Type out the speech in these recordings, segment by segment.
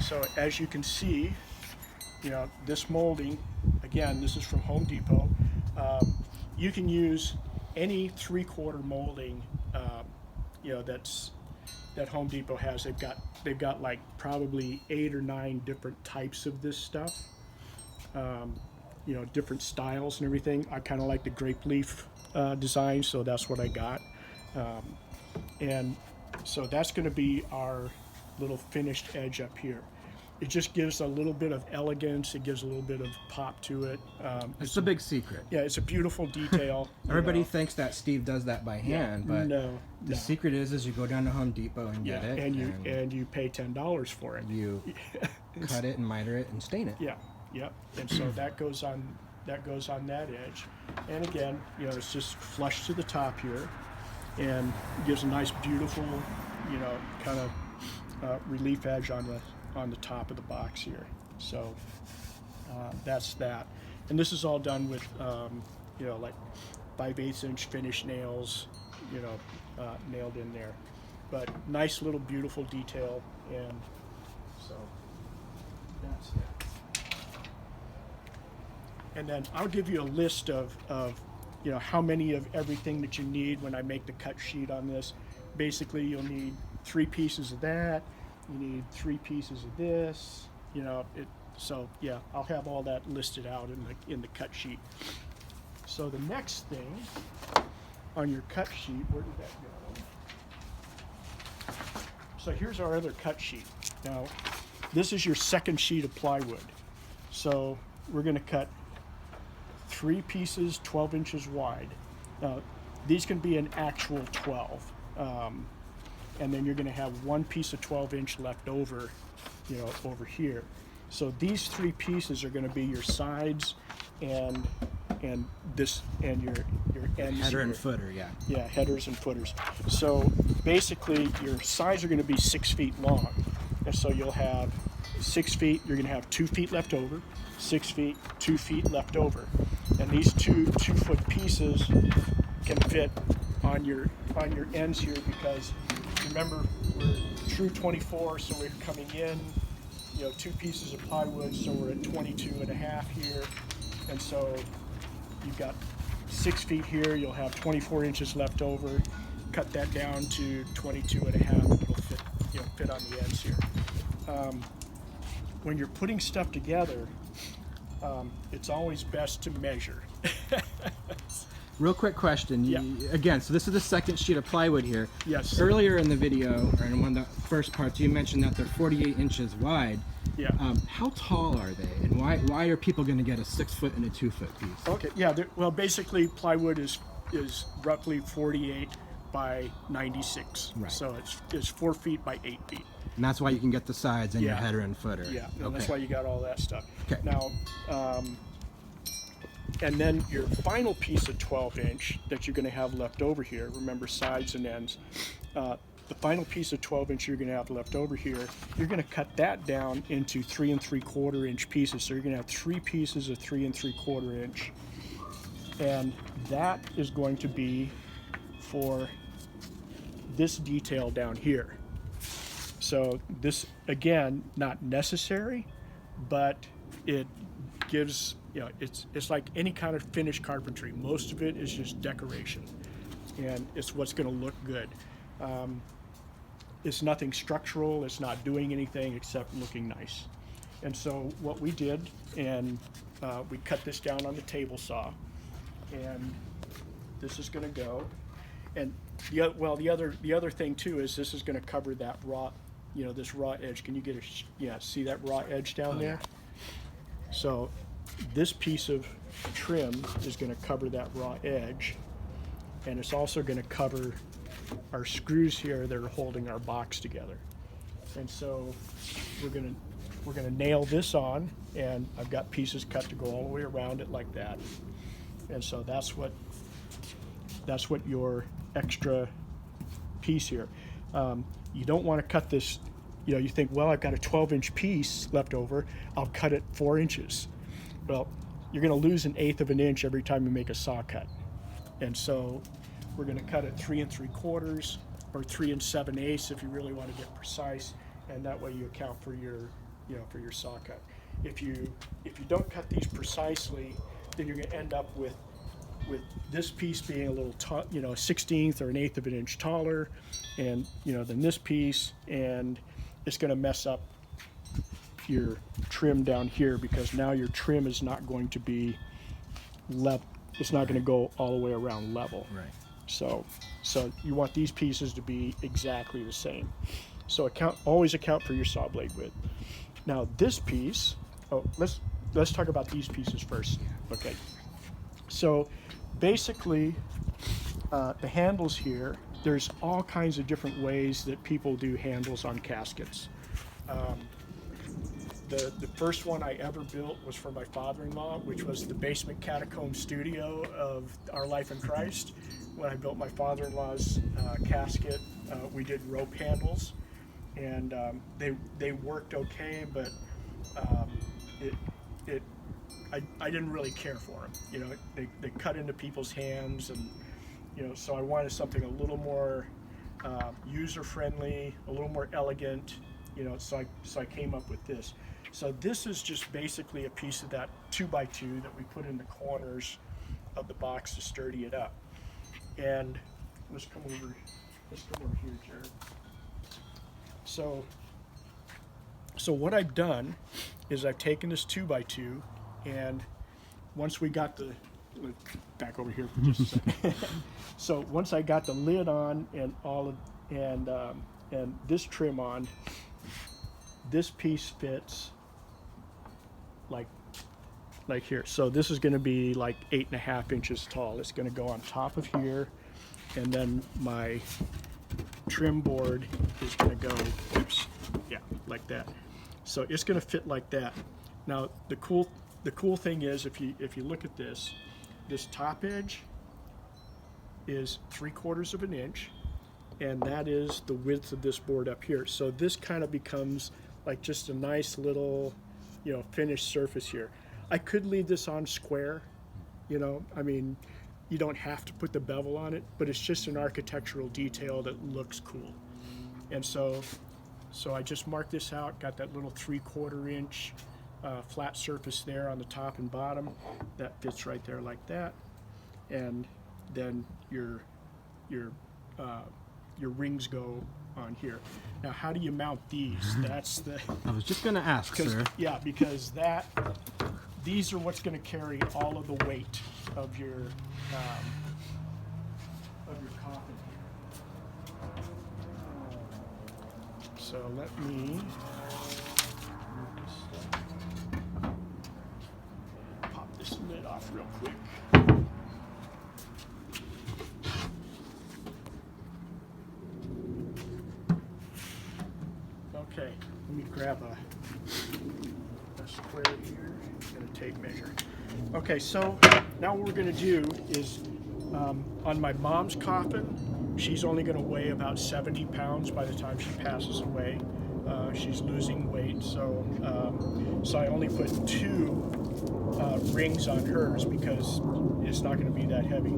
So as you can see, this molding, again, this is from Home Depot. You can use any 3/4 molding, that Home Depot has. They've got like probably 8 or 9 different types of this stuff. Different styles and everything. I kind of like the grape leaf design, so that's what I got. And so that's going to be our little finished edge up here. It just gives a little bit of elegance. It gives a little bit of pop to it. It's the big secret. Yeah, it's a beautiful detail. Everybody thinks that Steve does that by hand, but the secret is you go down to Home Depot and get it, and you pay $10 for it. You cut it and miter it and stain it. Yeah, yeah. And so that goes on that edge. And again, it's just flush to the top here, and gives a nice, beautiful, kind of relief edge on the top of the box here. So that's that. And this is all done with like 5/8" finish nails, nailed in there. But nice little beautiful detail, and so that's it. And then I'll give you a list of how many of everything that you need when I make the cut sheet on this. Basically, you'll need 3 pieces of that. You need 3 pieces of this. So yeah, I'll have all that listed out in the cut sheet. So the next thing on your cut sheet, where did that go? So here's our other cut sheet. Now, this is your second sheet of plywood. So we're going to cut 3 pieces 12 inches wide. Now, these can be an actual 12. And then you're going to have 1 piece of 12-inch left over, over here. So these 3 pieces are going to be your sides and this and your ends. Header here. and footer, yeah. Yeah, headers and footers. So basically, your sides are going to be 6 feet long, and so you'll have 6 feet. You're going to have 2 feet left over, 6 feet, 2 feet left over, and these 2-foot pieces can fit on your ends here, because remember, we're true 24, so we're coming in, 2 pieces of plywood, so we're at 22.5 here, and so you've got 6 feet here. You'll have 24 inches left over. Cut that down to 22.5, and it'll fit on the ends here. When you're putting stuff together, it's always best to measure. Real quick question. Yeah. Again, so this is the second sheet of plywood here. Yes. Earlier in the video, or in one of the first parts, you mentioned that they're 48 inches wide. Yeah. How tall are they, and why are people going to get a 6-foot and a 2-foot piece? Okay. Yeah. Well, basically, plywood is roughly 48 by 96. Right. So it's 4 feet by 8 feet. And that's why you can get the sides and your header and footer. Yeah. And okay. That's why you got all that stuff. Okay. Now. And then your final piece of 12-inch that you're going to have left over here, remember sides and ends, the final piece of 12-inch you're going to have left over here, you're going to cut that down into 3 3/4 inch pieces. So you're going to have 3 pieces of 3 3/4 inch. And that is going to be for this detail down here. So this, again, not necessary, but it gives, it's like any kind of finished carpentry. Most of it is just decoration, and it's what's going to look good. It's nothing structural. It's not doing anything except looking nice. And so what we did, and we cut this down on the table saw, and this is going to go. And the other thing too is this is going to cover that raw, this raw edge. Can you get see that raw edge down there? So this piece of trim is going to cover that raw edge, and it's also going to cover our screws here that are holding our box together. And so we're going to nail this on, and I've got pieces cut to go all the way around it like that. And so that's what your extra piece here. You don't want to cut this. You think, well, I've got a 12-inch piece left over. I'll cut it 4 inches. Well, you're going to lose 1/8 of an inch every time you make a saw cut. And so we're going to cut it 3 3/4 or 3 7/8 if you really want to get precise. And that way you account for your for your saw cut. If you don't cut these precisely, then you're going to end up with this piece being a little, a 1/16 or an 1/8 of an inch taller, and than this piece, and it's going to mess up your trim down here, because now your trim is not going to be level. It's not going to go all the way around level. Right. So you want these pieces to be exactly the same. So always account for your saw blade width. Now this piece, let's talk about these pieces first. Okay. So basically, the handles here, there's all kinds of different ways that people do handles on caskets. The first one I ever built was for my father-in-law, which was the basement catacomb studio of Our Life in Christ. When I built my father-in-law's casket, we did rope handles, and they worked okay, but I didn't really care for them. They cut into people's hands, and so I wanted something a little more user-friendly, a little more elegant. So I came up with this. So this is just basically a piece of that 2x2 that we put in the corners of the box to sturdy it up. And let's come over here, Jared. So what I've done is I've taken this 2x2, and once we got back over here for just a second. So once I got the lid on and this trim on, this piece fits like here. So this is going to be like 8.5 inches tall. It's going to go on top of here, and then my trim board is going to go, like that. So it's going to fit like that. Now the cool thing is, if you look at this top edge is 3/4 of an inch, and that is the width of this board up here. So this kind of becomes like just a nice little, finished surface here. I could leave this on square, I mean, you don't have to put the bevel on it, but it's just an architectural detail that looks cool. And so I just marked this out, got that little 3/4 inch flat surface there on the top and bottom. That fits right there like that. And then your rings go on here. Now, how do you mount these? That's the. I was just going to ask, sir. Yeah, because these are what's going to carry all of the weight of your coffin here. So let me move this stuff. Pop this lid off real quick. Okay, let me grab a square here and a tape measure. Okay, so now what we're going to do is, on my mom's coffin, she's only going to weigh about 70 pounds by the time she passes away. She's losing weight, so I only put 2 rings on hers because it's not going to be that heavy.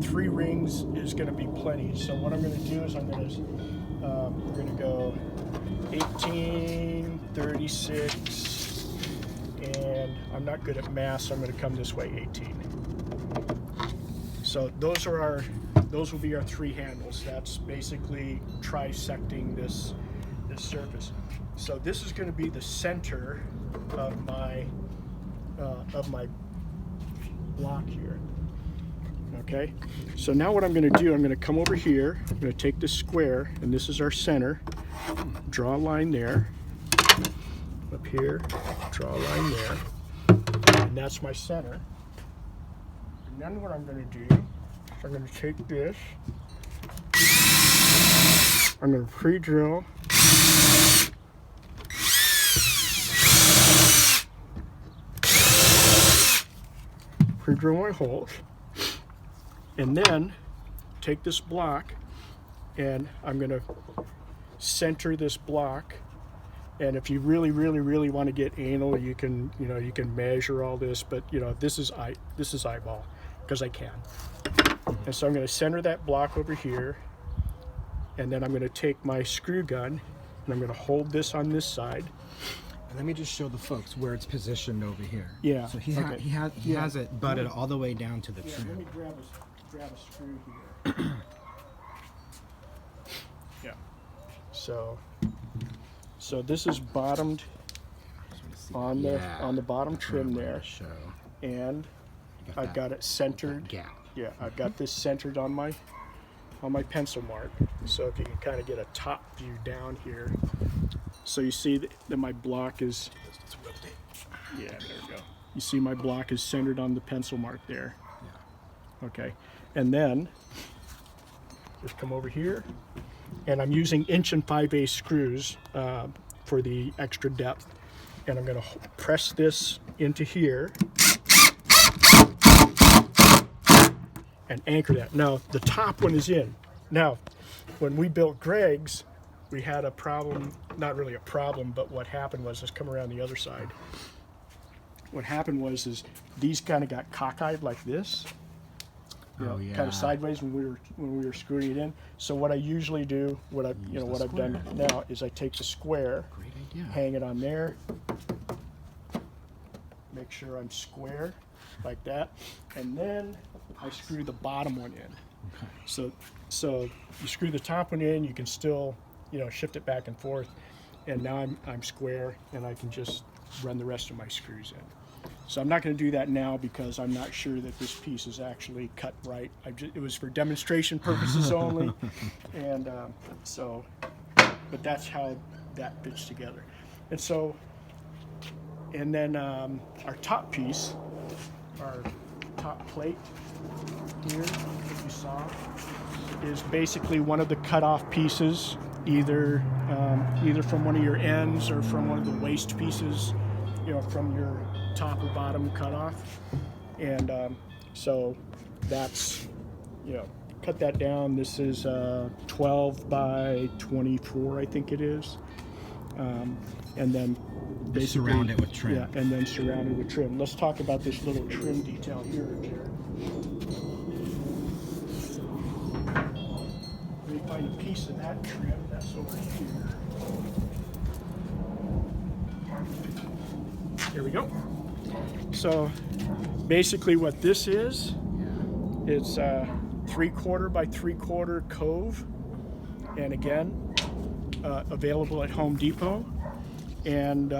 3 rings is going to be plenty. So what I'm going to do is we're going to go 18, 36, and I'm not good at math, so I'm going to come this way, 18. So those will be our 3 handles. That's basically trisecting this surface. So this is going to be the center of my block here. Okay, so now what I'm going to do, I'm going to come over here, I'm going to take this square, and this is our center, draw a line there, up here, draw a line there, and that's my center. And then what I'm going to do, I'm going to take this, I'm going to pre-drill, my holes, and then take this block, and I'm going to center this block. And if you really want to get anal, you can measure all this, but this is eyeball because I can. And so I'm going to center that block over here, and then I'm going to take my screw gun and I'm going to hold this on this side. Let me just show the folks where it's positioned over here. Yeah. So he okay. has it butted all the way down to the trim. Let me grab a screw here. Yeah. So this is bottomed on the bottom trim there, and I've got it centered. Gap. Yeah, I've got this centered on my pencil mark. So if you can kind of get a top view down here, so you see that my block is. Yeah, there we go. You see my block is centered on the pencil mark there. Yeah. Okay, and then just come over here, and I'm using 1 5/8" screws for the extra depth, and I'm going to press this into here and anchor that. Now the top one is in. Now, when we built Greg's, we had a problem, not really a problem, but what happened was, let's come around the other side. What happened was these kind of got cockeyed like this, kind of sideways when we were screwing it in. So what I usually do, what I've done now is I take the square, hang it on there, make sure I'm square like that, and then I screw the bottom one in. Okay. So you screw the top one in, you can still shift it back and forth, and now I'm square, and I can just run the rest of my screws in. So I'm not going to do that now because I'm not sure that this piece is actually cut right. It was for demonstration purposes only, and but that's how that fits together. And then our top piece, our top plate here, that you saw, is basically one of the cut-off pieces, either from one of your ends or from one of the waste pieces, from your top or bottom cutoff. And so that's, cut that down. This is 12 by 24, I think it is. And then basically surround it with trim. Yeah, and then surround it with trim. Let's talk about this little trim detail here, Jared. Let me find a piece of that trim that's over here. Here we go. So basically what this is, it's a 3/4 by 3/4 cove, and again, available at Home Depot. And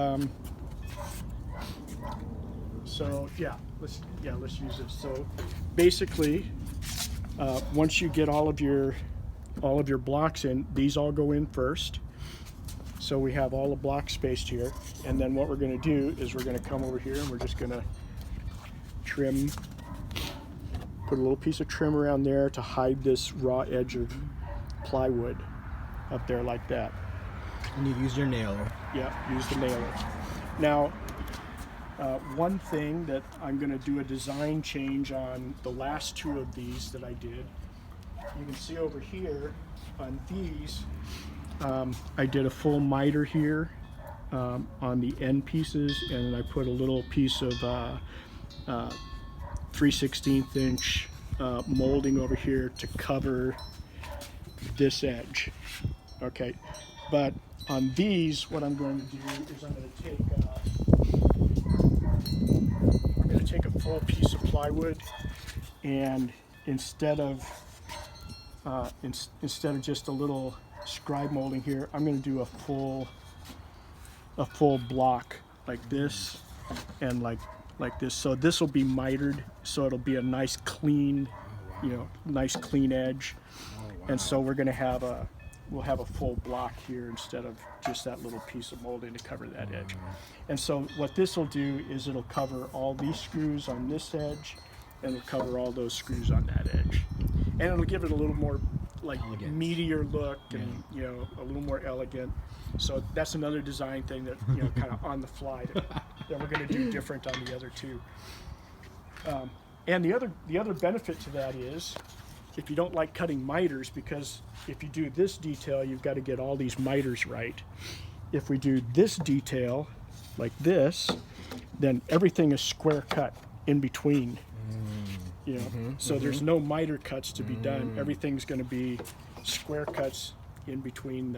let's use it. So basically, once you get all of your blocks in, these all go in first. So we have all the blocks spaced here, and then what we're going to do is we're going to come over here and we're just going to trim, put a little piece of trim around there to hide this raw edge of plywood up there like that. And you use your nailer. Yeah, use the nailer. Now, one thing that I'm going to do a design change on the last two of these that I did. You can see over here on these, I did a full miter here on the end pieces, and then I put a little piece of 3/16 inch molding over here to cover this edge. Okay, but on these, what I'm going to do is I'm going to take a full piece of plywood, and instead of just a little scribe molding here, I'm going to do a full block like this and like this. So this will be mitered, so it'll be a nice clean, nice clean edge. And so we're going to we'll have a full block here instead of just that little piece of molding to cover that edge. And so what this will do is it'll cover all these screws on this edge, and it'll cover all those screws on that edge. And it'll give it a little more like elegant, meatier look, and a little more elegant. So that's another design thing that kind of on the fly that we're going to do different on the other two. And the other benefit to that is, if you don't like cutting miters, because if you do this detail, you've got to get all these miters right. If we do this detail like this, then everything is square cut in between. So there's no miter cuts to be done. Everything's going to be square cuts in between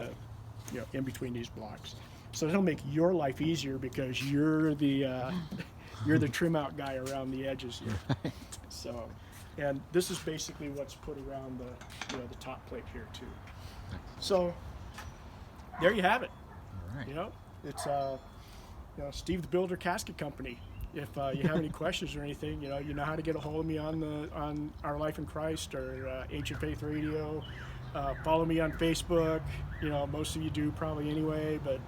in between these blocks. So it'll make your life easier because you're the you're the trim out guy around the edges here. Right. So, and this is basically what's put around the the top plate here too. So there you have it. All right. It's Steve the Builder Casket Company. If you have any questions or anything, you know how to get a hold of me on Our Life in Christ or Ancient Faith Radio. Follow me on Facebook. Most of you do probably anyway, but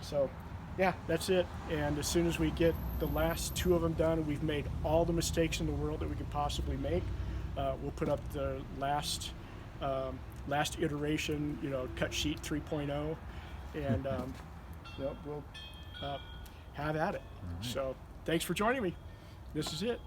so yeah, that's it. And as soon as we get the last 2 of them done, we've made all the mistakes in the world that we could possibly make. We'll put up the last iteration, cut sheet 3.0, and we'll have at it. Right. So thanks for joining me. This is it.